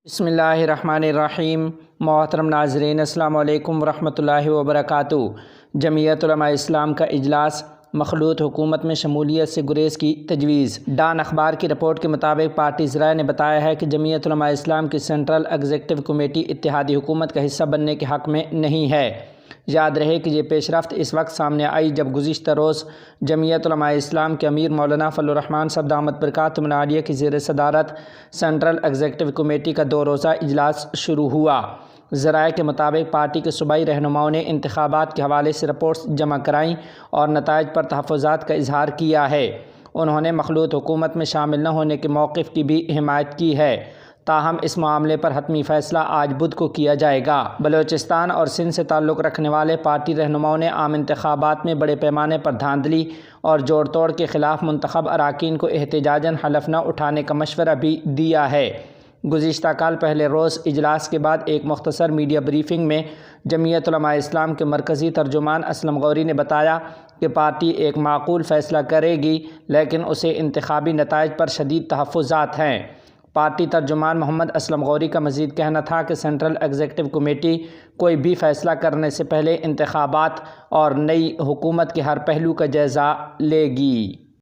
بسم اللہ الرحمن الرحیم۔ محترم ناظرین، السلام علیکم ورحمۃ اللہ وبرکاتہ۔ جمعیت علماء اسلام کا اجلاس، مخلوط حکومت میں شمولیت سے گریز کی تجویز۔ ڈان اخبار کی رپورٹ کے مطابق پارٹی ذرائع نے بتایا ہے کہ جمعیت علماء اسلام کی سینٹرل ایگزیکٹو کمیٹی اتحادی حکومت کا حصہ بننے کے حق میں نہیں ہے۔ یاد رہے کہ یہ پیش رفت اس وقت سامنے آئی جب گزشتہ روز جمعیت علماء اسلام کے امیر مولانا فضل الرحمن صاحب دامت برکاتہم العالیہ کی زیر صدارت سینٹرل ایگزیکٹو کمیٹی کا 2 روزہ اجلاس شروع ہوا۔ ذرائع کے مطابق پارٹی کے صوبائی رہنماؤں نے انتخابات کے حوالے سے رپورٹس جمع کرائیں اور نتائج پر تحفظات کا اظہار کیا ہے۔ انہوں نے مخلوط حکومت میں شامل نہ ہونے کے موقف کی بھی حمایت کی ہے، تاہم اس معاملے پر حتمی فیصلہ آج بدھ کو کیا جائے گا۔ بلوچستان اور سندھ سے تعلق رکھنے والے پارٹی رہنماؤں نے عام انتخابات میں بڑے پیمانے پر دھاندلی اور جوڑ توڑ کے خلاف منتخب اراکین کو احتجاجاً حلف نہ اٹھانے کا مشورہ بھی دیا ہے۔ گزشتہ کل پہلے روز اجلاس کے بعد ایک مختصر میڈیا بریفنگ میں جمعیت علماء اسلام کے مرکزی ترجمان اسلم غوری نے بتایا کہ پارٹی ایک معقول فیصلہ کرے گی، لیکن اسے انتخابی نتائج پر شدید تحفظات ہیں۔ پارٹی ترجمان محمد اسلم غوری کا مزید کہنا تھا کہ سینٹرل ایگزیکٹو کمیٹی کوئی بھی فیصلہ کرنے سے پہلے انتخابات اور نئی حکومت کے ہر پہلو کا جائزہ لے گی۔